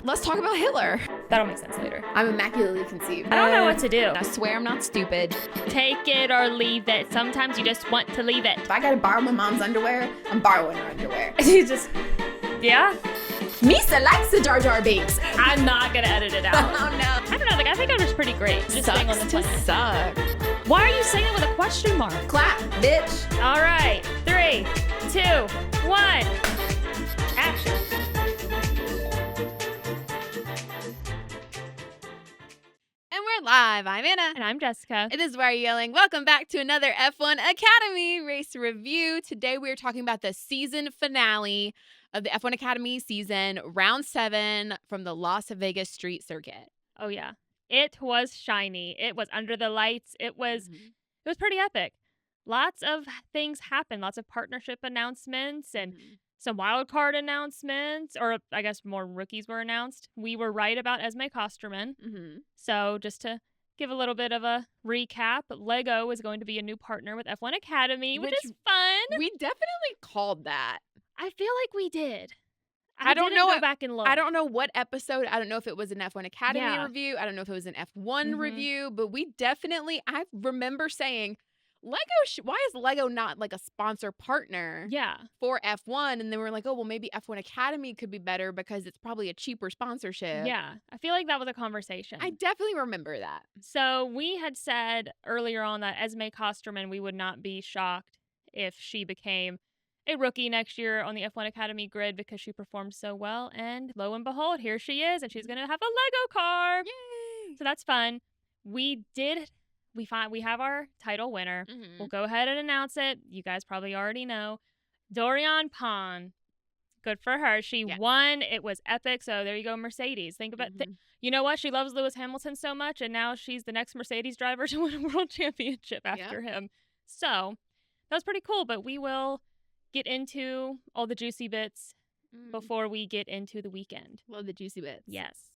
Let's talk about Hitler. That'll make sense later. I'm immaculately conceived. I don't know what to do. I swear I'm not stupid. Take it or leave it. Sometimes you just want to leave it. If I gotta borrow my mom's underwear, I'm borrowing her underwear. You just, yeah. Misa likes the Jar Jar Binks. I'm not gonna edit it out. Oh no. I don't know. Like, I think it was pretty great. Just staying on the Sucks to planet. suck. Why are you saying it with a question mark? Clap, bitch. All right. 3, 2, 1. Action. And we're live. I'm Anna. And I'm Jessica. It is Why Are You Yelling? Welcome back to another F1 Academy race review. Today we are talking about the season finale of the F1 Academy season, round 7 from the Las Vegas Street Circuit. Oh yeah. It was shiny. It was under the lights. It was pretty epic. Lots of things happened. Lots of partnership announcements and some wild card announcements, or I guess more rookies were announced. We were right about Esme Kosterman. So just to give a little bit of a recap, Lego is going to be a new partner with F1 Academy, which is fun. We definitely called that. I feel like we did. I don't didn't know go back and look. I don't know what episode. I don't know if it was an F1 Academy Yeah. review. I don't know if it was an F1 review, but we definitely, I remember saying, Lego, why is Lego not like a sponsor partner Yeah. for F1? And then we're like, oh, well, maybe F1 Academy could be better because it's probably a cheaper sponsorship. Yeah. I feel like that was a conversation. I definitely remember that. So we had said earlier on that Esme Kosterman, we would not be shocked if she became a rookie next year on the F1 Academy grid because she performed so well. And lo and behold, here she is, and she's going to have a Lego car. Yay! So that's fun. We have our title winner. We'll go ahead and announce it. You guys probably already know. Doriane Pin. Good for her. She won. It was epic. So there you go, Mercedes. Think about you know what? She loves Lewis Hamilton so much, and now she's the next Mercedes driver to win a world championship after him. So that was pretty cool, but we will get into all the juicy bits before we get into the weekend. Love the juicy bits. Yes.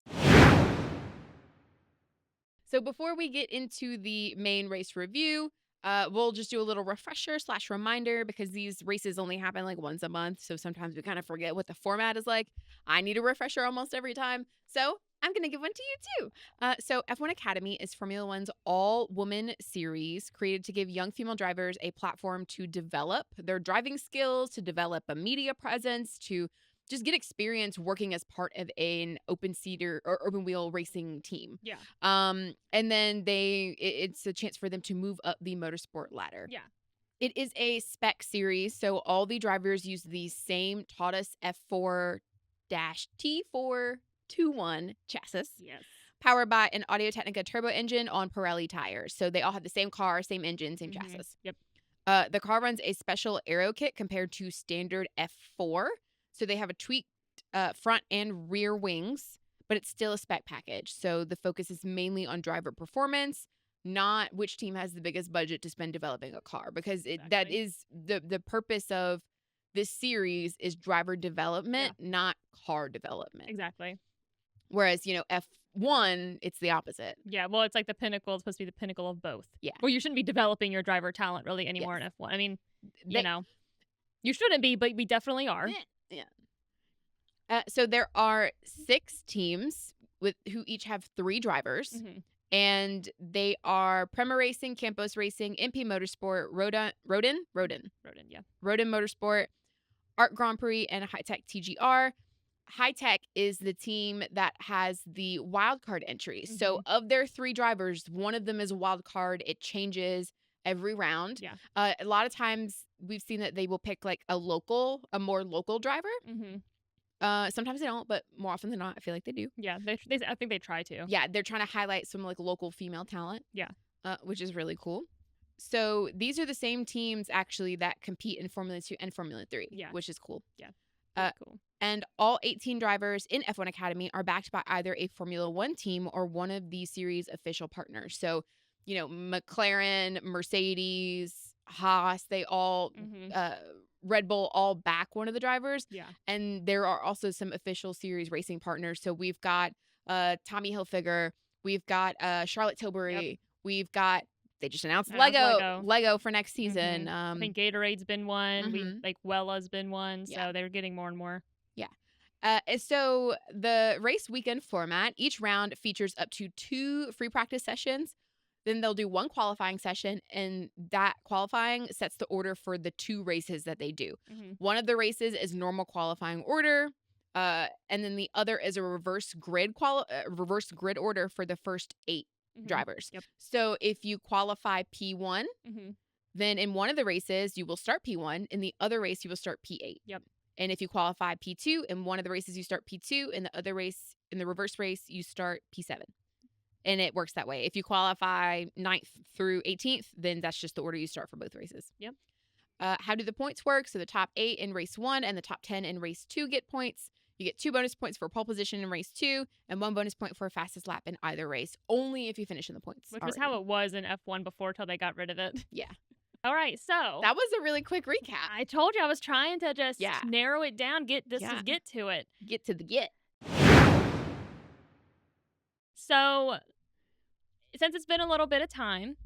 So before we get into the main race review, we'll just do a little refresher / reminder because these races only happen like once a month. So sometimes we kind of forget what the format is like. I need a refresher almost every time. So I'm going to give one to you too. So F1 Academy is Formula One's all-woman series created to give young female drivers a platform to develop their driving skills, to develop a media presence, to just get experience working as part of an open seater or open wheel racing team. Yeah. And then it's a chance for them to move up the motorsport ladder. Yeah. It is a spec series, so all the drivers use the same Tautus F4-T421 chassis. Yes. Powered by an Audio-Technica turbo engine on Pirelli tires. So they all have the same car, same engine, same chassis. Yep. The car runs a special aero kit compared to standard F4. So they have a tweaked front and rear wings, but it's still a spec package. So the focus is mainly on driver performance, not which team has the biggest budget to spend developing a car, because that is the purpose of this series is driver development, not car development. Exactly. Whereas, F1, it's the opposite. Yeah, well, it's like the pinnacle. It's supposed to be the pinnacle of both. Yeah. Well, you shouldn't be developing your driver talent really anymore in F1. I mean, you shouldn't be, but we definitely are. Yeah. So there are 6 teams who each have 3 drivers, and they are Prema Racing, Campos Racing, MP Motorsport, Rodin Motorsport, Art Grand Prix, and High Tech TGR. High Tech is the team that has the wild card entries. So of their 3 drivers, one of them is a wild card. It changes every round. Yeah. A lot of times we've seen that they will pick like a more local driver. Sometimes they don't, but more often than not, I feel like they do. Yeah, I think they try to. Yeah, they're trying to highlight some like local female talent. Yeah. Which is really cool. So these are the same teams actually that compete in Formula 2 and Formula 3, which is cool. Yeah. Cool. And all 18 drivers in F1 Academy are backed by either a Formula 1 team or one of the series official partners. So, McLaren, Mercedes, Haas, they all Red Bull all back one of the drivers. Yeah. And there are also some official series racing partners. So we've got Tommy Hilfiger. We've got Charlotte Tilbury. Yep. We've got, they just announced Lego for next season. I think Gatorade's been one. Wella's been one. So they're getting more and more. Yeah. So the race weekend format, each round features up to 2 free practice sessions. Then they'll do 1 qualifying session, and that qualifying sets the order for the 2 races that they do. One of the races is normal qualifying order, and then the other is a reverse grid order for the first 8 drivers. Yep. So if you qualify P1, then in one of the races you will start P1, in the other race you will start P8. Yep. And if you qualify P2, in one of the races you start P2, in the other race, in the reverse race, you start P7. And it works that way. If you qualify 9th through 18th, then that's just the order you start for both races. Yep. How do the points work? So the top 8 in race 1 and the top 10 in race 2 get points. You get 2 bonus points for pole position in race 2 and 1 bonus point for fastest lap in either race, only if you finish in the points. Which was how it was in F1 before till they got rid of it. Yeah. All right, so that was a really quick recap. I told you I was trying to just narrow it down, get to it. Get to the get. So since it's been a little bit of time,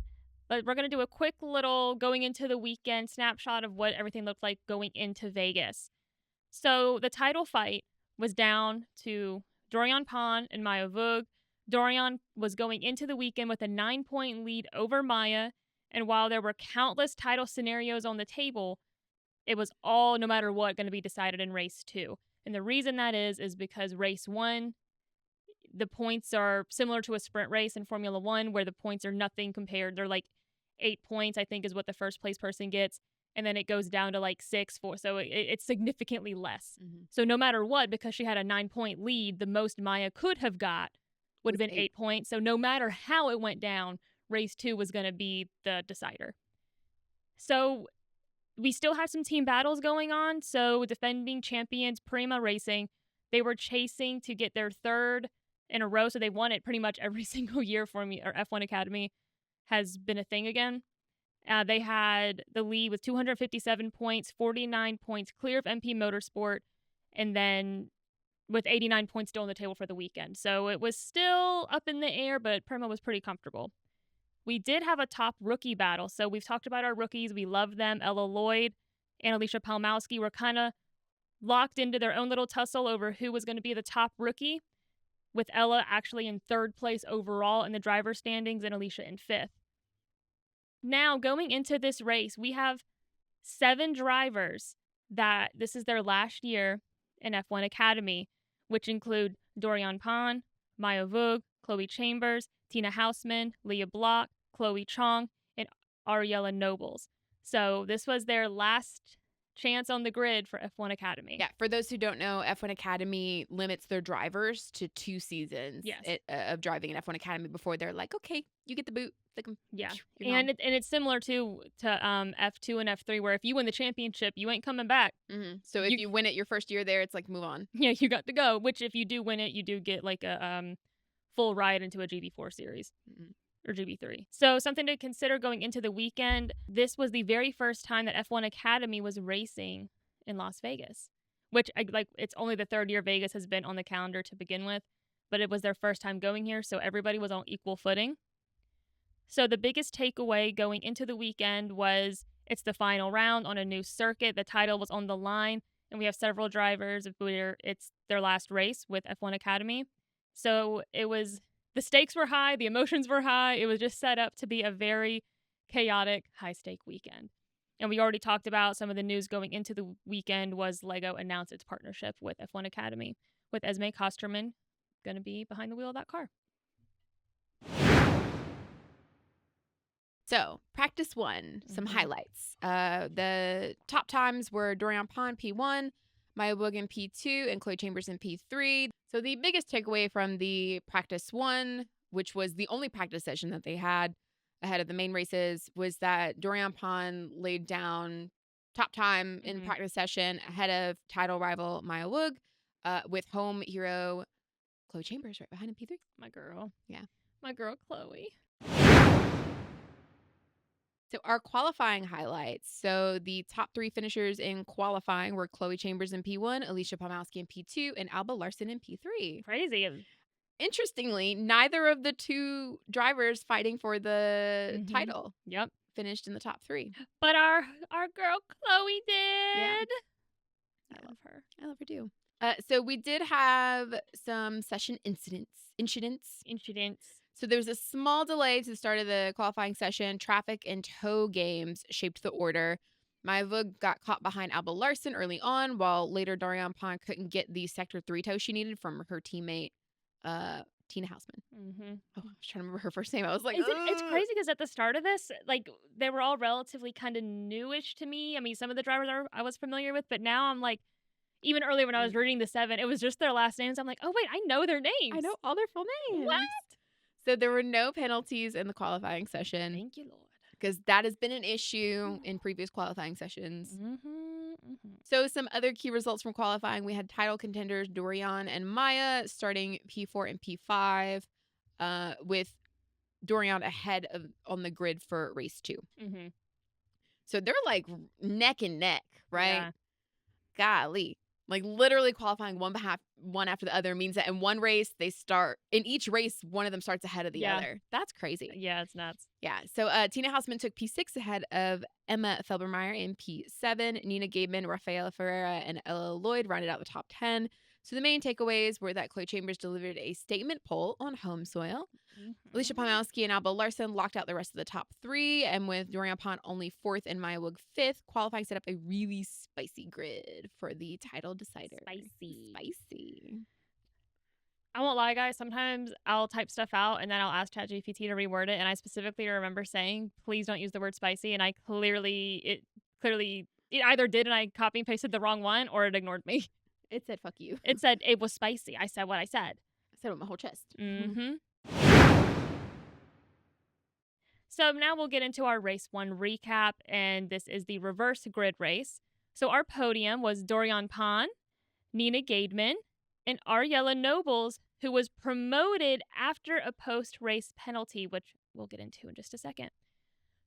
but we're going to do a quick little going into the weekend snapshot of what everything looked like going into Vegas. So the title fight was down to Doriane Pin and Maya Weug. Doriane was going into the weekend with a 9-point lead over Maya, and while there were countless title scenarios on the table, it was all, no matter what, going to be decided in race 2. And the reason that is because race 1, the points are similar to a sprint race in Formula 1, where the points are nothing compared. They're like 8 points, I think, is what the first place person gets. And then it goes down to like 6, 4. So it's significantly less. So no matter what, because she had a 9-point lead, the most Maya could have got would have been 8 points. So no matter how it went down, race 2 was going to be the decider. So we still have some team battles going on. So defending champions Prema Racing, they were chasing to get their 3rd in a row. So they won it pretty much every single year for me, or F1 Academy has been a thing again. They had the lead with 257 points, 49 points clear of MP Motorsport, and then with 89 points still on the table for the weekend. So it was still up in the air, but Prema was pretty comfortable. We did have a top rookie battle. So we've talked about our rookies. We love them. Ella Lloyd and Alicia Palmowski were kind of locked into their own little tussle over who was going to be the top rookie, with Ella actually in 3rd place overall in the driver's standings and Alicia in 5th. Now, going into this race, we have 7 drivers that this is their last year in F1 Academy, which include Doriane Pin, Maya Weug, Chloe Chambers, Tina Hausman, Leah Block, Chloe Chong, and Ariella Nobles. So this was their last chance on the grid for F1 Academy. Yeah, for those who don't know, F1 Academy limits their drivers to 2 seasons of driving in F1 Academy before they're like, okay, you get the boot. Like, yeah, and it's similar to F2 and F3, where if you win the championship, you ain't coming back. So if you win it your first year there, it's like, move on. Yeah, you got to go, which if you do win it, you do get like a full ride into a GB4 series. Or GB3. So something to consider going into the weekend. This was the very first time that F1 Academy was racing in Las Vegas, which it's only the 3rd year Vegas has been on the calendar to begin with, but it was their first time going here, so everybody was on equal footing. So the biggest takeaway going into the weekend was it's the final round on a new circuit. The title was on the line, and we have several drivers where it's their last race with F1 Academy. So the stakes were high, the emotions were high. It was just set up to be a very chaotic, high-stake weekend. And we already talked about some of the news going into the weekend was Lego announced its partnership with F1 Academy, with Esme Kosterman going to be behind the wheel of that car. So, practice 1, some highlights. The top times were Doriane Pin, P1, Maya Weug in P2, and Chloe Chambers in P3. So the biggest takeaway from the practice 1, which was the only practice session that they had ahead of the main races, was that Doriane Pin laid down top time in practice session ahead of title rival Maya Weug, with home hero Chloe Chambers right behind in P3. My girl. Yeah. My girl, Chloe. So our qualifying highlights. So the top 3 finishers in qualifying were Chloe Chambers in P1, Alicia Palmowski in P2, and Alba Larson in P3. Crazy. Interestingly, neither of the 2 drivers fighting for the title finished in the top 3. But our girl Chloe did. Yeah. I love her. I love her too. So we did have some session incidents. So there was a small delay to the start of the qualifying session. Traffic and tow games shaped the order. Maya Weug got caught behind Alba Larson early on, while later Doriane Pin couldn't get the Sector 3 tow she needed from her teammate, Tina Hausman. Mm-hmm. Oh, I was trying to remember her first name. I was like, it's crazy because at the start of this, like, they were all relatively kind of newish to me. I mean, some of the drivers I was familiar with, but now I'm like, even earlier when I was reading the 7, it was just their last names. I'm like, oh, wait, I know their names. I know all their full names. What? So there were no penalties in the qualifying session. Thank you, Lord. Because that has been an issue in previous qualifying sessions. So some other key results from qualifying. We had title contenders Doriane and Maya starting P4 and P5 with Doriane ahead of on the grid for race 2. So they're like neck and neck, right? Yeah. Golly. Like literally qualifying one after the other means that in one race in each race one of them starts ahead of the other. That's crazy. Yeah, it's nuts. Yeah. So Tina Hausman took P6 ahead of Emma Felbermeyer in P7. Nina Gabeman, Rafaela Ferreira, and Ella Lloyd rounded out the top 10. So the main takeaways were that Chloe Chambers delivered a statement pole on home soil. Alicia Pomowski and Alba Larson locked out the rest of the top 3. And with Doriane Pin only 4th and Maya Weug 5th, qualifying set up a really spicy grid for the title decider. Spicy. I won't lie, guys. Sometimes I'll type stuff out and then I'll ask ChatGPT to reword it. And I specifically remember saying, please don't use the word spicy. And it either did and I copy and pasted the wrong one or it ignored me. It said, fuck you. It said it was spicy. I said what I said. I said it with my whole chest. So now we'll get into our race 1 recap. And this is the reverse grid race. So our podium was Doriane Pin, Nina Gabeman, and Ariella Nobles, who was promoted after a post-race penalty, which we'll get into in just a second.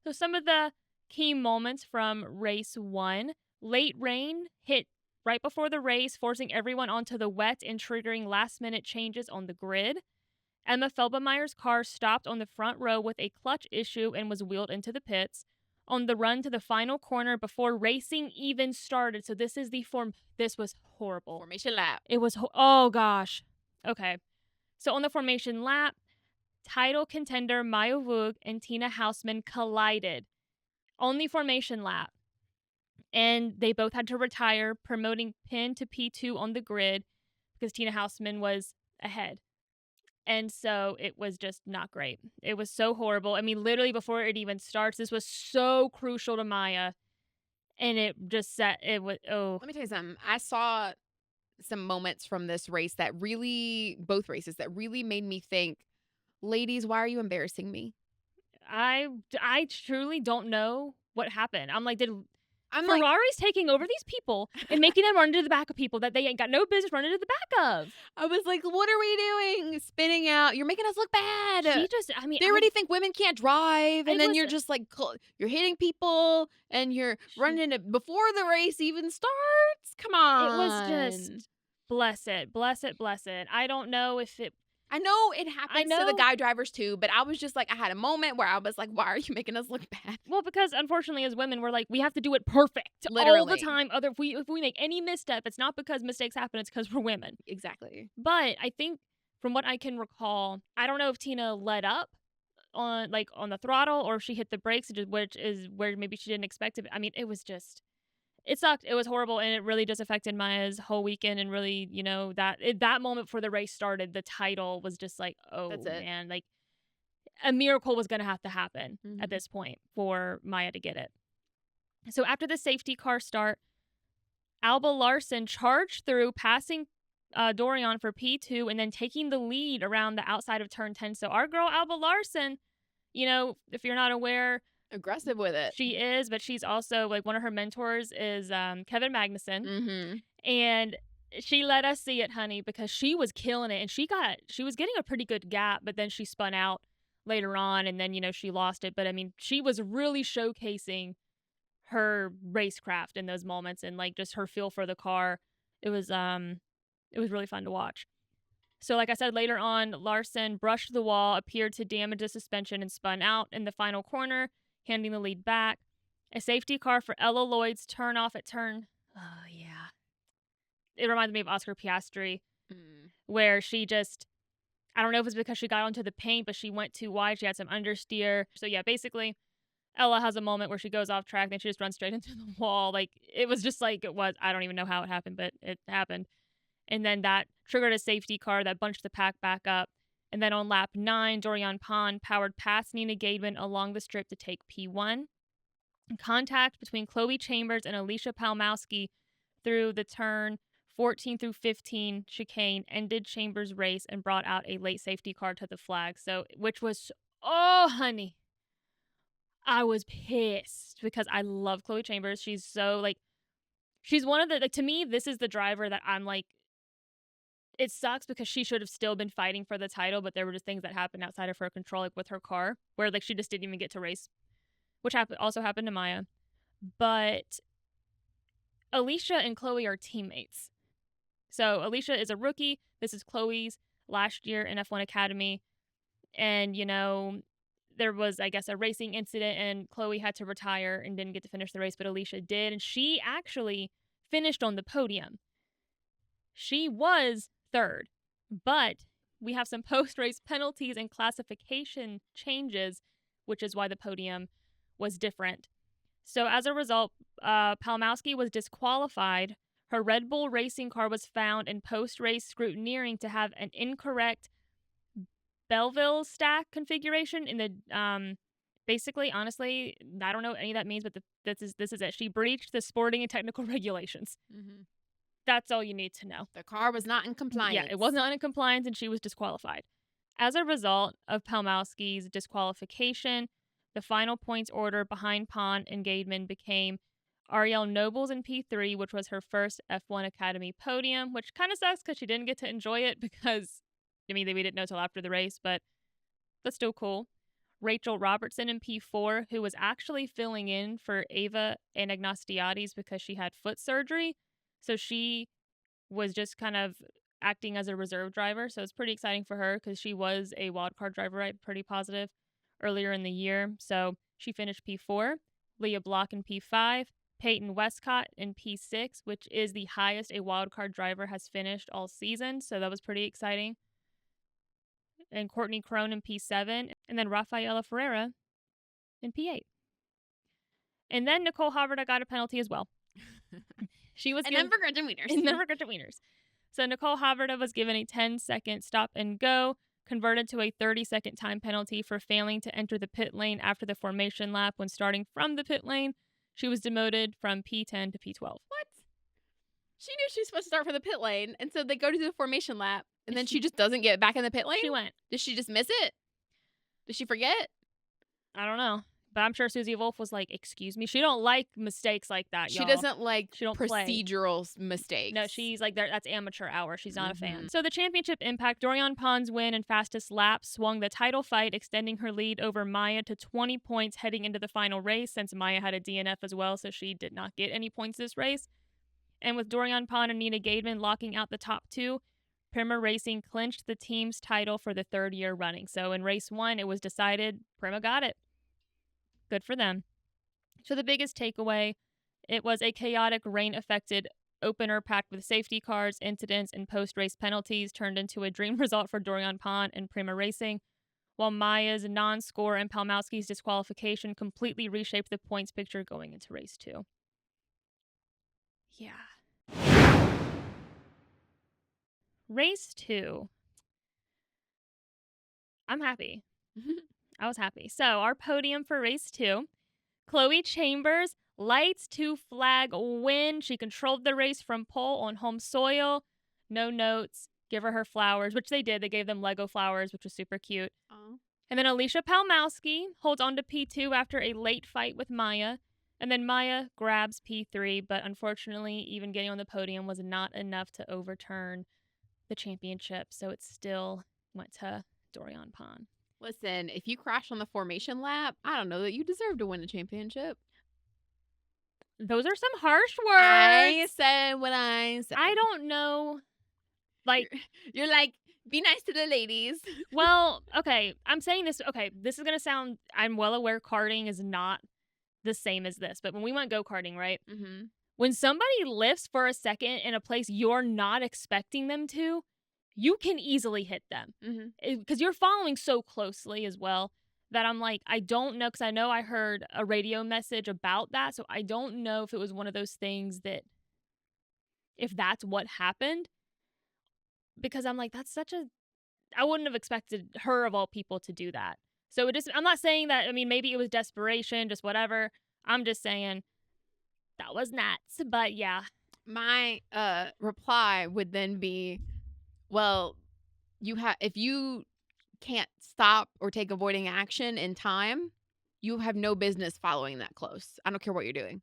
So some of the key moments from race 1. Late rain hit right before the race, forcing everyone onto the wet and triggering last-minute changes on the grid. Emma Felbermeyer's car stopped on the front row with a clutch issue and was wheeled into the pits. On the run to the final corner before racing even started. So this is this was horrible. Formation lap. It was, oh gosh. Okay. So on the formation lap, title contender Maya Weug and Tina Hausman collided on the formation lap. And they both had to retire, promoting Pin to P2 on the grid because Tina Hausman was ahead. And so it was just not great. It was so horrible. I mean, literally before it even starts, this was so crucial to Maya. And it just set, it was, oh. Let me tell you something. I saw some moments from this race both races that really made me think, ladies, why are you embarrassing me? I truly don't know what happened. I'm like, Ferrari's taking over these people and making them run into the back of people that they ain't got no business running into the back of. I was like, what are we doing? Spinning out. You're making us look bad. They already think women can't drive. And then you're just like, you're hitting people and you're running into before the race even starts. Come on. It was just, bless it. I don't know if it. I know it happens to the guy drivers too, but I was just like, I had a moment where I was like, why are you making us look bad? Well, because unfortunately as women, we're like, we have to do it perfect all the time. If we make any misstep, it's not because mistakes happen, it's because we're women. Exactly. But I think from what I can recall, I don't know if Tina let up on the throttle or if she hit the brakes, which is where maybe she didn't expect it. I mean, it was just, it sucked. It was horrible, and it really just affected Maya's whole weekend. And really, that moment before the race started, the title was just like, oh man, like a miracle was going to have to happen at this point for Maya to get it. So after the safety car start, Alba Larson charged through, passing Doriane for P2, and then taking the lead around the outside of turn 10. So our girl Alba Larson, if you're not aware, aggressive with it. She is, but she's also one of her mentors is Kevin Magnuson. And she let us see it, honey, because she was killing it and she was getting a pretty good gap, but then she spun out later on and then, she lost it. But I mean, she was really showcasing her racecraft in those moments and just her feel for the car. It was really fun to watch. So like I said, later on, Larson brushed the wall, appeared to damage the suspension and spun out in the final corner, handing the lead back. A safety car for Ella Lloyd's turn off at turn. Oh, yeah. it reminded me of Oscar Piastri, where she just, I don't know if it's because she got onto the paint, but she went too wide. She had some understeer. So yeah, basically, Ella has a moment where she goes off track, then she just runs straight into the wall. Like, it was just like it was. I don't even know how it happened, but it happened. And then that triggered a safety car that bunched the pack back up. And then on lap 9, Doriane Pin powered past Nina Gaidman along the strip to take P1. Contact between Chloe Chambers and Alicia Palmowski through the turn 14 through 15 chicane ended Chambers' race and brought out a late safety car to the flag. So, which was, oh, honey, I was pissed because I love Chloe Chambers. She's so, like, she's one of the, like, to me, this is the driver that I'm like, it sucks because she should have still been fighting for the title, but there were just things that happened outside of her control, like with her car, where, like, she just didn't even get to race, which also happened to Maya. But Alicia and Chloe are teammates. So Alicia is a rookie. This is Chloe's last year in F1 Academy. And, you know, there was, I guess, a racing incident and Chloe had to retire and didn't get to finish the race, but Alicia did. And she actually finished on the podium. She was third, but we have some post-race penalties and classification changes, which is why the podium was different. So as a result, Palmowski was disqualified. Her Red Bull racing car was found in post-race scrutineering to have an incorrect Belleville stack configuration in the basically, honestly, I don't know what any of that means, but this is it. She breached the sporting and technical regulations. Mm-hmm. That's all you need to know. The car was not in compliance. Yeah, it was not in compliance, and she was disqualified. As a result of Palmowski's disqualification, the final points order behind Pin and Gaidman became Arielle Nobles in P3, which was her first F1 Academy podium, which kind of sucks because she didn't get to enjoy it because, I mean, we didn't know till after the race, but that's still cool. Rachel Robertson in P4, who was actually filling in for Ava Anagnostiades because she had foot surgery. So she was just kind of acting as a reserve driver. So it's pretty exciting for her because she was a wildcard driver, I'm pretty positive, earlier in the year. So she finished P4. Leah Block in P5. Payton Wescott in P6, which is the highest a wildcard driver has finished all season. So that was pretty exciting. And Courtney Crone in P7. And then Rafaela Ferreira in P8. And then Nicole Haverda got a penalty as well. She was then for Gretchen Wieners. And then for Gretchen Wieners. So Nicole Haverda was given a 10-second stop and go, converted to a 30-second time penalty for failing to enter the pit lane after the formation lap when starting from the pit lane. She was demoted from P10 to P12. What? She knew she was supposed to start from the pit lane, and so they go to the formation lap, and then she just doesn't get back in the pit lane? She went. Did she just miss it? Did she forget? I don't know. But I'm sure Susie Wolf was like, excuse me. She don't like mistakes like that, y'all. She doesn't like procedural mistakes. No, she's like, that's amateur hour. She's not a fan. So the championship impact, Doriane Pin's win and fastest lap swung the title fight, extending her lead over Maya to 20 points heading into the final race, since Maya had a DNF as well, so she did not get any points this race. And with Doriane Pin and Nina Gaidman locking out the top two, Prema Racing clinched the team's title for the third year running. So in race 1, it was decided Prema got it. Good for them. So the biggest takeaway, it was a chaotic rain-affected opener packed with safety cars, incidents, and post-race penalties turned into a dream result for Doriane Pin and Prema Racing, while Maya's non-score and Palmowski's disqualification completely reshaped the points picture going into race 2. Yeah. Race 2. I'm happy. I was happy. So our podium for race 2, Chloe Chambers, lights to flag win. She controlled the race from pole on home soil. No notes. Give her flowers, which they did. They gave them Lego flowers, which was super cute. Aww. And then Alicia Palmowski holds on to P2 after a late fight with Maya. And then Maya grabs P3, but unfortunately, even getting on the podium was not enough to overturn the championship. So it still went to Doriane Pin. Listen, if you crash on the formation lap, I don't know that you deserve to win a championship. Those are some harsh words. I said what I said. I don't know. Like, you're like, be nice to the ladies. Well, okay, I'm saying this. Okay, this is going to sound, I'm well aware karting is not the same as this. But when we went go-karting, right? Mm-hmm. when somebody lifts for a second in a place you're not expecting them to, you can easily hit them. Because you're following so closely as well that I'm like, I don't know, because I know I heard a radio message about that, so I don't know if it was one of those things that, if that's what happened, because I'm like, that's such a, I wouldn't have expected her of all people to do that. So it just, I'm not saying that, I mean, maybe it was desperation, just whatever. I'm just saying that was nuts, but yeah. My reply would then be, well, if you can't stop or take avoiding action in time, you have no business following that close. I don't care what you're doing.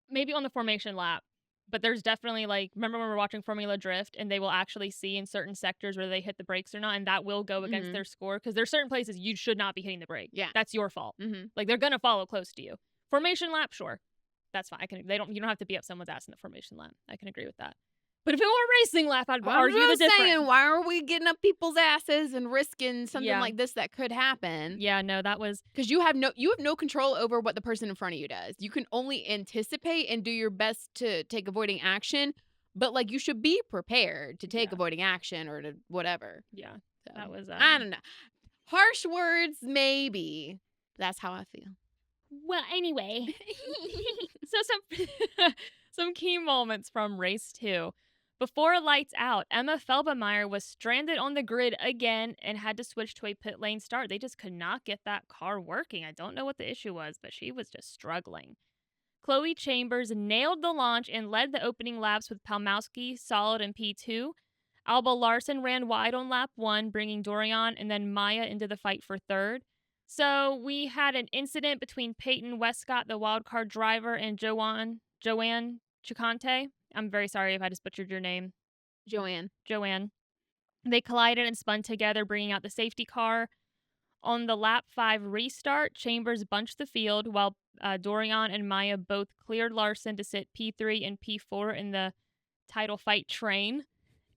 Maybe on the formation lap, but there's definitely, like, remember when we were watching Formula Drift and they will actually see in certain sectors whether they hit the brakes or not, and that will go against their score, because there's certain places you should not be hitting the brake. Yeah, that's your fault. Like, they're gonna follow close to you. Formation lap, sure, that's fine. You don't have to be up someone's ass in the formation lap. I can agree with that. But if it were a racing lap, I'd argue the difference. Saying, why are we getting up people's asses and risking something like this that could happen? Yeah, no, that was because you have no control over what the person in front of you does. You can only anticipate and do your best to take avoiding action, but like you should be prepared to take avoiding action or to whatever. Yeah, so, that was I don't know. Harsh words, maybe. That's how I feel. Well, anyway, so some key moments from race 2. Before lights out, Emma Felbemeyer was stranded on the grid again and had to switch to a pit lane start. They just could not get that car working. I don't know what the issue was, but she was just struggling. Chloe Chambers nailed the launch and led the opening laps with Palmowski solid in P2. Alba Larson ran wide on lap 1, bringing Doriane and then Maya into the fight for third. So we had an incident between Payton Wescott, the wildcard driver, and Joanne Chicante. I'm very sorry if I just butchered your name. Joanne. They collided and spun together, bringing out the safety car. On the lap 5 restart, Chambers bunched the field while Doriane and Maya both cleared Larson to sit P3 and P4 in the title fight train.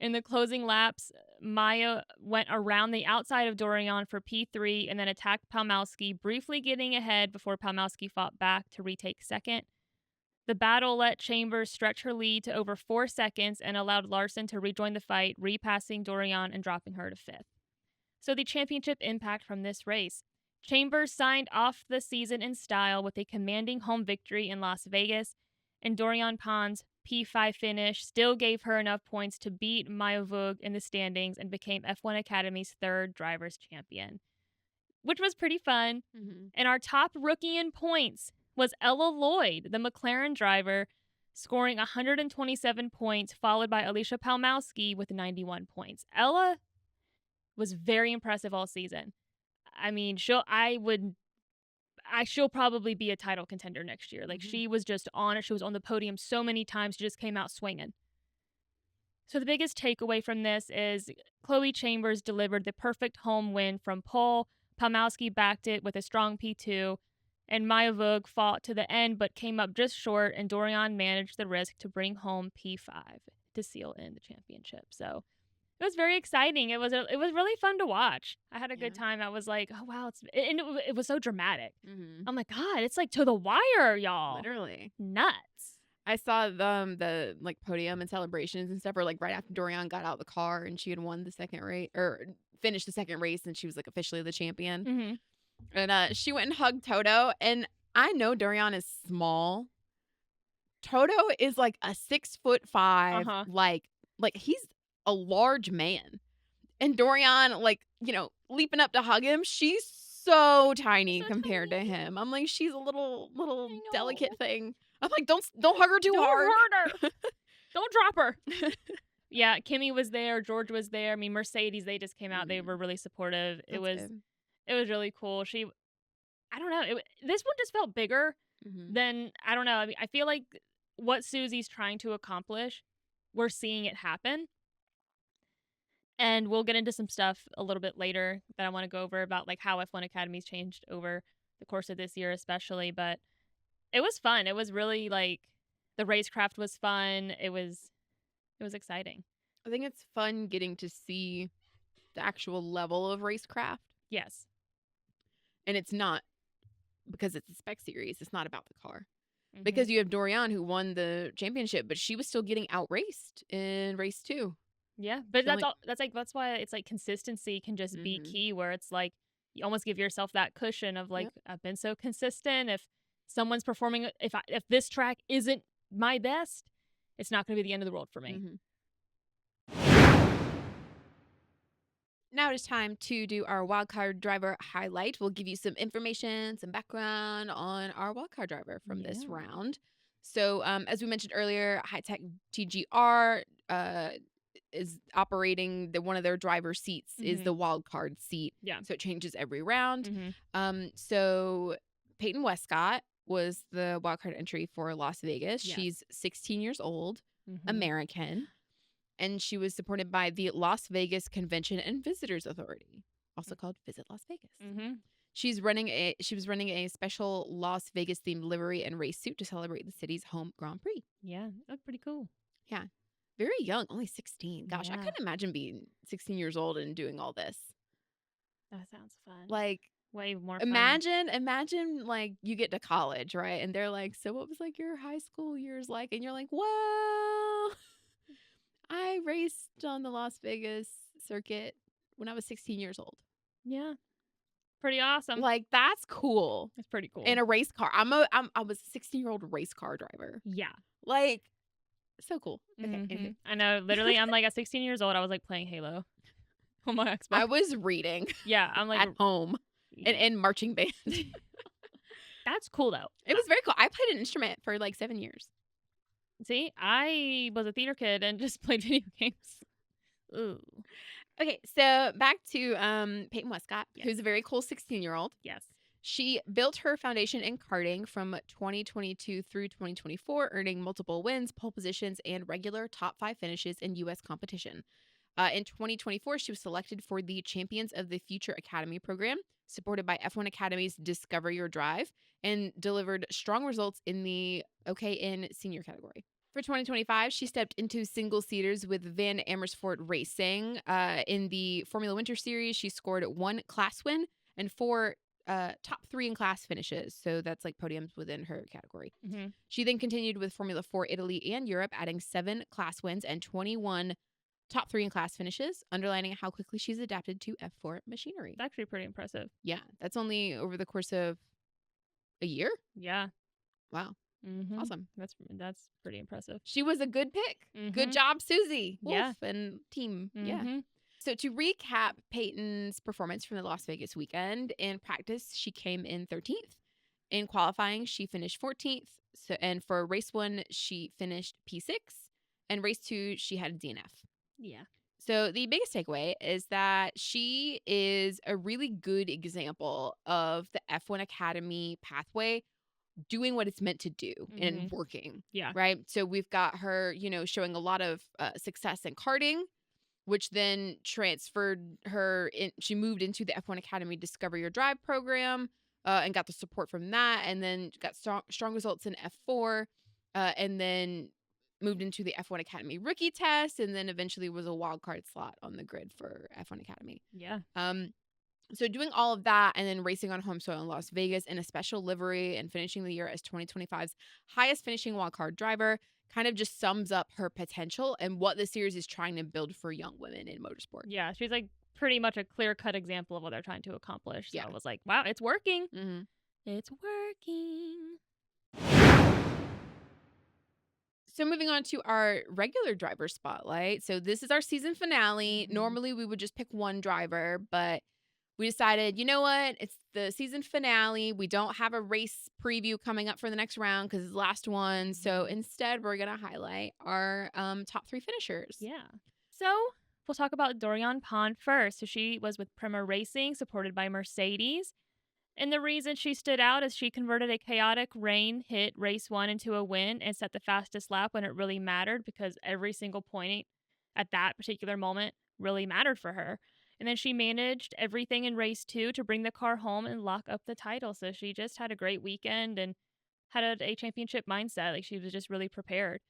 In the closing laps, Maya went around the outside of Doriane for P3 and then attacked Palmowski, briefly getting ahead before Palmowski fought back to retake second. The battle let Chambers stretch her lead to over 4 seconds and allowed Larson to rejoin the fight, repassing Doriane and dropping her to 5th. So the championship impact from this race. Chambers signed off the season in style with a commanding home victory in Las Vegas, and Doriane Pin's P5 finish still gave her enough points to beat Maya Weug in the standings and became F1 Academy's 3rd drivers' champion, which was pretty fun. And our top rookie in points was Ella Lloyd, the McLaren driver, scoring 127 points, followed by Alicia Palmowski with 91 points. Ella was very impressive all season. I mean, she'll probably be a title contender next year. Like, she was just on it. She was on the podium so many times. She just came out swinging. So the biggest takeaway from this is Chloe Chambers delivered the perfect home win from pole. Palmowski backed it with a strong P2. And Maya Weug fought to the end but came up just short, and Doriane managed the risk to bring home P5 to seal in the championship. So it was very exciting. It was really fun to watch. I had a good time. I was like, oh, wow. It was so dramatic. I'm like, God, it's like to the wire, y'all. Literally. Nuts. I saw the like podium and celebrations and stuff, or like right after Doriane got out of the car and she had won the second race or finished the second race and she was like officially the champion. And she went and hugged Toto. And I know Doriane is small. Toto is like a 6'5", like he's a large man. And Doriane, like, you know, leaping up to hug him, she's so tiny compared to him. I'm like, she's a little delicate thing. I'm like, don't hug her too hard. Don't hurt her. Don't drop her. Yeah, Kimmy was there. George was there. I mean, Mercedes, they just came out. They were really supportive. It was really cool. I don't know. This one just felt bigger than, I don't know. I mean, I feel like what Susie's trying to accomplish, we're seeing it happen. And we'll get into some stuff a little bit later that I want to go over about like how F1 Academy's changed over the course of this year especially. But it was fun. It was really like the racecraft was fun. It was exciting. I think it's fun getting to see the actual level of racecraft. Yes. And it's not, because it's a spec series, it's not about the car. because you have Doriane who won the championship, but she was still getting outraced in race 2. Yeah, but that's why it's like consistency can just be key, where it's like you almost give yourself that cushion of like, I've been so consistent. If someone's performing, if this track isn't my best, it's not going to be the end of the world for me. Now it is time to do our wildcard driver highlight. We'll give you some information, some background on our wildcard driver from this round. So as we mentioned earlier, High Tech TGR is operating one of their driver seats is the wildcard seat. Yeah. So it changes every round. So Payton Wescott was the wildcard entry for Las Vegas. Yes. She's 16 years old, American. And she was supported by the Las Vegas Convention and Visitors Authority, also called Visit Las Vegas. She was running a special Las Vegas themed livery and race suit to celebrate the city's home Grand Prix. Yeah, that's pretty cool. Yeah, very young, only 16. Gosh, I couldn't imagine being 16 years old and doing all this. That sounds fun. Like way more. Imagine like you get to college, right? And they're like, "So what was like your high school years like?" And you're like, "Well, I raced on the Las Vegas circuit when I was 16 years old." Yeah. Pretty awesome. Like, that's cool. It's pretty cool. In a race car. I was a 16-year-old race car driver. Yeah. Like, so cool. Okay. I know. Literally, I'm like at 16 years old, I was like playing Halo on my Xbox. I was reading. Yeah. I'm like at home in marching band. That's cool, though. It was very cool. I played an instrument for like 7 years. See, I was a theater kid and just played video games. Ooh. Okay, so back to Payton Wescott, who's a very cool 16-year-old. Yes. She built her foundation in karting from 2022 through 2024, earning multiple wins, pole positions, and regular top 5 finishes in U.S. competition. In 2024, she was selected for the Champions of the Future Academy program, supported by F1 Academy's Discover Your Drive, and delivered strong results in the OKN senior category. For 2025, she stepped into single-seaters with Van Amersfoort Racing. In the Formula Winter Series, she scored 1 class win and 4 top 3 in class finishes. So that's like podiums within her category. She then continued with Formula 4 Italy and Europe, adding 7 class wins and 21 top 3 in class finishes, underlining how quickly she's adapted to F4 machinery. It's actually pretty impressive. Yeah, that's only over the course of a year? Yeah. Wow. Awesome. That's pretty impressive. She was a good pick. Good job, Susie. Wolf and team. Yeah. So to recap Payton's performance from the Las Vegas weekend, in practice, she came in 13th. In qualifying, she finished 14th. And for race 1, she finished P6. And race 2, she had a DNF. Yeah. So the biggest takeaway is that she is a really good example of the F1 Academy pathway doing what it's meant to do and working. Yeah. Right. So we've got her, showing a lot of success in karting, which then transferred her in. She moved into the F1 Academy Discover Your Drive program and got the support from that, and then got strong results in F4 and then moved into the F1 Academy rookie test, and then eventually was a wild card slot on the grid for F1 Academy. Yeah. So doing all of that and then racing on home soil in Las Vegas in a special livery and finishing the year as 2025's highest finishing wildcard driver kind of just sums up her potential and what the series is trying to build for young women in motorsport. Yeah, she's like pretty much a clear-cut example of what they're trying to accomplish. So I was like, wow, it's working. It's working. So moving on to our regular driver spotlight. So this is our season finale. Normally we would just pick one driver, but we decided, you know what? It's the season finale. We don't have a race preview coming up for the next round because it's the last one. So instead, we're going to highlight our top 3 finishers. Yeah. So we'll talk about Doriane Pin first. So she was with Prema Racing, supported by Mercedes. And the reason she stood out is she converted a chaotic rain hit race 1 into a win and set the fastest lap when it really mattered, because every single point at that particular moment really mattered for her. And then she managed everything in race 2 to bring the car home and lock up the title. So she just had a great weekend and had a championship mindset. Like, she was just really prepared.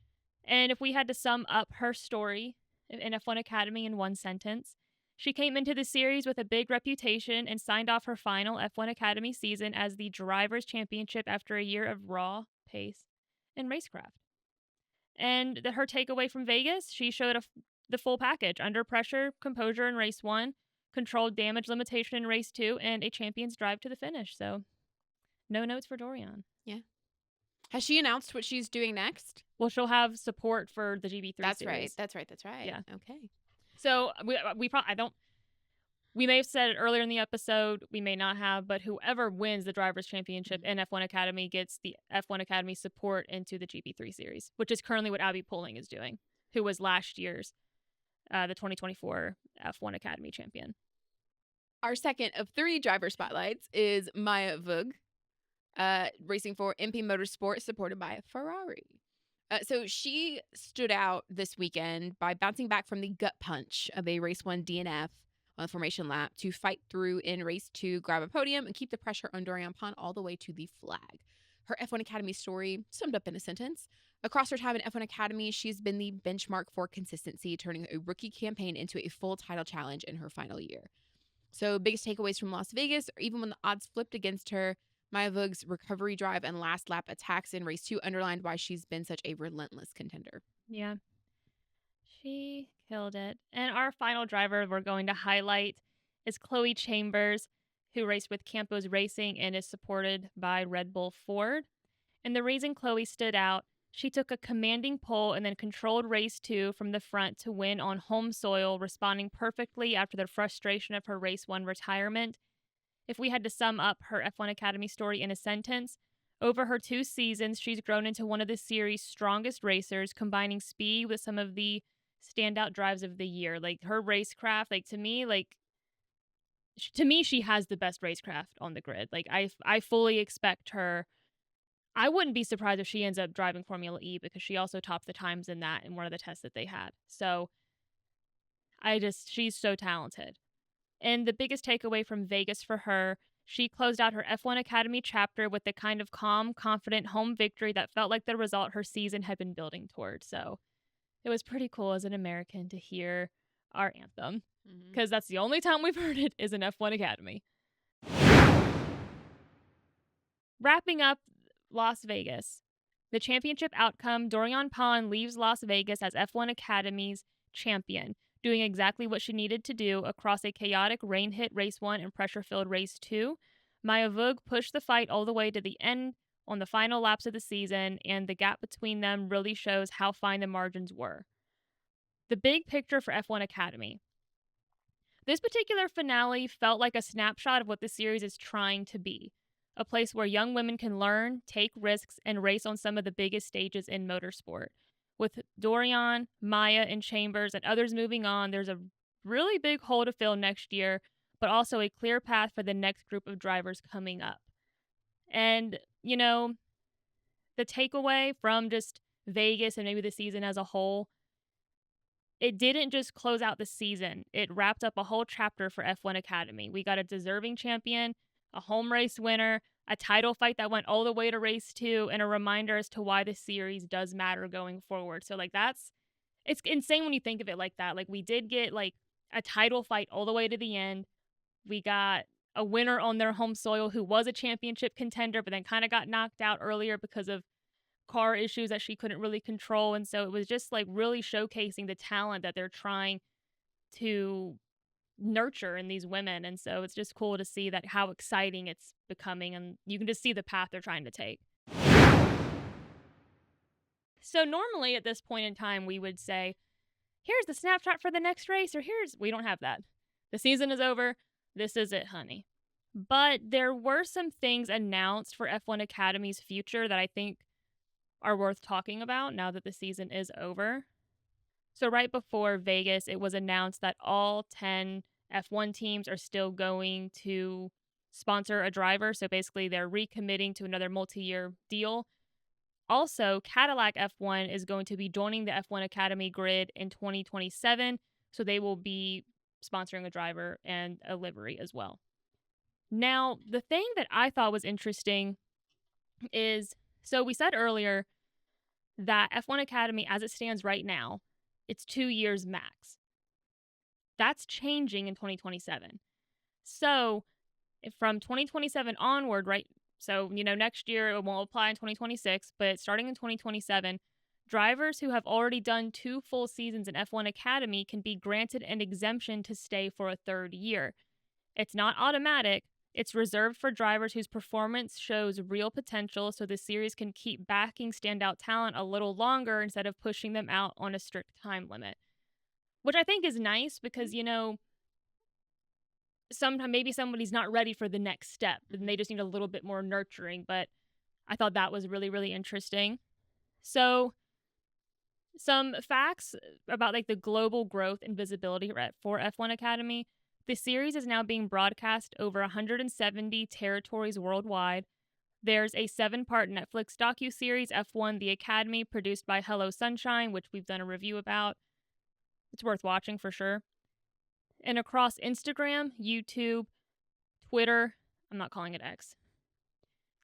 And if we had to sum up her story in F1 Academy in one sentence, she came into the series with a big reputation and signed off her final F1 Academy season as the Drivers' Championship after a year of raw pace and racecraft. And her takeaway from Vegas, she showed the full package: under pressure, composure in race 1, controlled damage limitation in race 2, and a champion's drive to the finish. So no notes for Doriane. Yeah. Has she announced what she's doing next? Well, she'll have support for the GB3 That's series. That's right. Yeah. Okay. So we may have said it earlier in the episode, we may not have, but whoever wins the Drivers' Championship in F1 Academy gets the F1 Academy support into the GP3 series, which is currently what Abby Pulling is doing, who was last year's the 2024 F1 Academy champion. Our second of 3 driver spotlights is Maya Weug, racing for MP Motorsport, supported by Ferrari. So she stood out this weekend by bouncing back from the gut punch of a race 1 DNF on the formation lap to fight through in race 2, grab a podium, and keep the pressure on Doriane Pin all the way to the flag. Her F1 Academy story summed up in a sentence: across her time in F1 Academy, she's been the benchmark for consistency, turning a rookie campaign into a full title challenge in her final year. So biggest takeaways from Las Vegas, or even when the odds flipped against her, Maya Weug's recovery drive and last lap attacks in race 2 underlined why she's been such a relentless contender. Yeah. She killed it. And our final driver we're going to highlight is Chloe Chambers, who raced with Campos Racing and is supported by Red Bull Ford. And the reason Chloe stood out, she took a commanding pole and then controlled race 2 from the front to win on home soil, responding perfectly after the frustration of her race 1 retirement. If we had to sum up her F1 Academy story in a sentence, over her 2 seasons, she's grown into one of the series' strongest racers, combining speed with some of the standout drives of the year. Like, her racecraft, to me, she has the best racecraft on the grid. Like, I fully expect her. I wouldn't be surprised if she ends up driving Formula E, because she also topped the times in that in one of the tests that they had. So she's so talented. And the biggest takeaway from Vegas for her, she closed out her F1 Academy chapter with the kind of calm, confident home victory that felt like the result her season had been building toward. So it was pretty cool as an American to hear our anthem, because that's the only time we've heard it is in F1 Academy. Wrapping up Las Vegas, the championship outcome, Doriane Pin leaves Las Vegas as F1 Academy's champion, doing exactly what she needed to do across a chaotic rain-hit race 1 and pressure-filled race 2. Maya Weug pushed the fight all the way to the end on the final laps of the season, and the gap between them really shows how fine the margins were. The big picture for F1 Academy. This particular finale felt like a snapshot of what the series is trying to be. A place where young women can learn, take risks, and race on some of the biggest stages in motorsport. With Doriane, Maya, and Chambers and others moving on, there's a really big hole to fill next year, but also a clear path for the next group of drivers coming up. And, the takeaway from just Vegas and maybe the season as a whole, it didn't just close out the season. It wrapped up a whole chapter for F1 Academy. We got a deserving champion, a home race winner, a title fight that went all the way to race 2, and a reminder as to why the series does matter going forward. So, it's insane when you think of it like that. We did get, a title fight all the way to the end. We got a winner on their home soil who was a championship contender, but then kind of got knocked out earlier because of car issues that she couldn't really control. And so it was just, really showcasing the talent that they're trying to nurture in these women. And so it's just cool to see that how exciting it's becoming, and you can just see the path they're trying to take. So normally at this point in time we would say, here's the snapshot for the next race, or we don't have that. The season is over. This is it, honey. But there were some things announced for F1 Academy's future that I think are worth talking about now that the season is over. So right before Vegas, it was announced that all 10 F1 teams are still going to sponsor a driver. So basically they're recommitting to another multi-year deal. Also, Cadillac F1 is going to be joining the F1 Academy grid in 2027. So they will be sponsoring a driver and a livery as well. Now, the thing that I thought was interesting is, so we said earlier that F1 Academy, as it stands right now, it's 2 years max. That's changing in 2027. So from 2027 onward, right, So, next year it won't apply in 2026, but starting in 2027, drivers who have already done 2 full seasons in F1 Academy can be granted an exemption to stay for a 3rd year. It's not automatic. It's reserved for drivers whose performance shows real potential, so the series can keep backing standout talent a little longer instead of pushing them out on a strict time limit. Which I think is nice because, sometimes maybe somebody's not ready for the next step and they just need a little bit more nurturing. But I thought that was really, really interesting. So some facts about like the global growth and visibility for F1 Academy. The series is now being broadcast over 170 territories worldwide. There's a 7-part Netflix docuseries, F1 The Academy, produced by Hello Sunshine, which we've done a review about. It's worth watching for sure. And across Instagram, YouTube, Twitter, I'm not calling it X,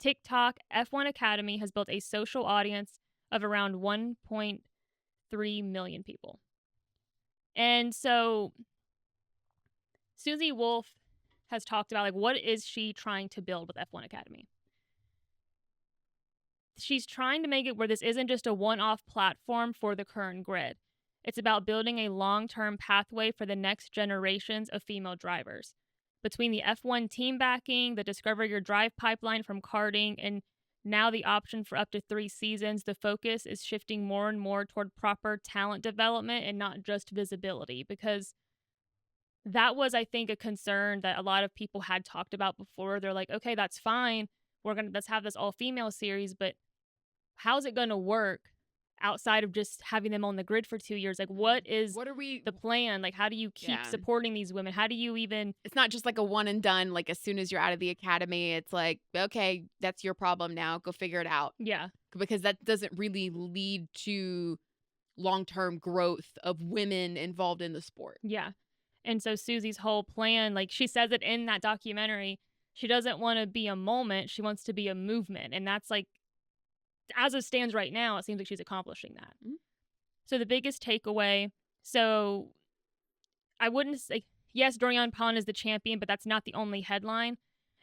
TikTok, F1 Academy has built a social audience of around 1.3 million people. And so Susie Wolf has talked about, like, what is she trying to build with F1 Academy? She's trying to make it where this isn't just a one-off platform for the current grid. It's about building a long-term pathway for the next generations of female drivers. Between the F1 team backing, the Discover Your Drive pipeline from karting, and now the option for up to 3 seasons, the focus is shifting more and more toward proper talent development and not just visibility, because that was, I think, a concern that a lot of people had talked about before. They're like, okay, that's fine. Let's have this all-female series, but how's it going to work outside of just having them on the grid for 2 years? Like, what are the plan? Like, how do you keep supporting these women? How do you even... It's not just like a one and done, like as soon as you're out of the academy, it's like, okay, that's your problem now. Go figure it out. Yeah. Because that doesn't really lead to long-term growth of women involved in the sport. Yeah. And so Susie's whole plan, like she says it in that documentary, she doesn't want to be a moment. She wants to be a movement. And that's like, as it stands right now, it seems like she's accomplishing that. Mm-hmm. So the biggest takeaway, so I wouldn't say, yes, Doriane Pin is the champion, but that's not the only headline.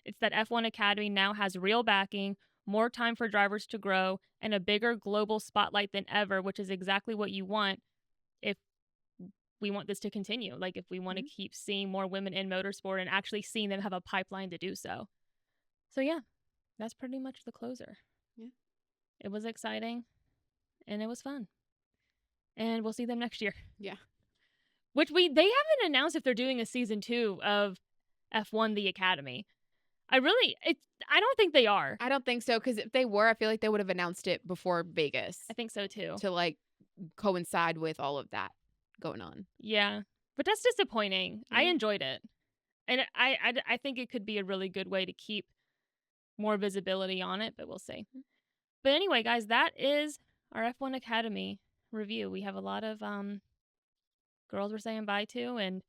It's that F1 Academy now has real backing, more time for drivers to grow, and a bigger global spotlight than ever, which is exactly what you want if we want this to continue. Like, if we want to keep seeing more women in motorsport and actually seeing them have a pipeline to do so. So yeah, that's pretty much the closer. Yeah. It was exciting and it was fun. And we'll see them next year. Yeah. Which they haven't announced if they're doing a season 2 of F1 The Academy. I don't think they are. I don't think so, because if they were, I feel like they would have announced it before Vegas. I think so too. To like coincide with all of that going on. Yeah. But that's disappointing. I enjoyed it. And I think it could be a really good way to keep more visibility on it, but we'll see. But anyway, guys, that is our F1 Academy review. We have a lot of girls we're saying bye to, and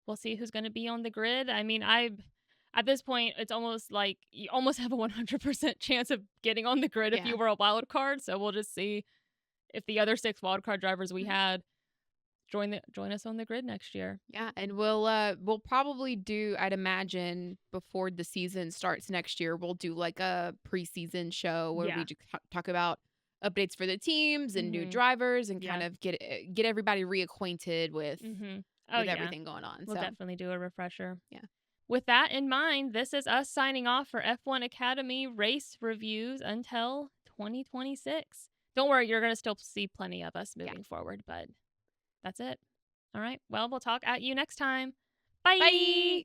we'll see who's going to be on the grid. I mean, at this point, it's almost like you almost have a 100% chance of getting on the grid if you were a wild card. So we'll just see if the other 6 wild card drivers we had join us on the grid next year. Yeah, and we'll probably do, I'd imagine, before the season starts next year, we'll do like a preseason show where we talk about updates for the teams and new drivers and kind of get everybody reacquainted with everything going on. We'll definitely do a refresher. Yeah. With that in mind, this is us signing off for F1 Academy race reviews until 2026. Don't worry, you're going to still see plenty of us moving forward, but that's it. All right. Well, we'll talk at you next time. Bye. Bye.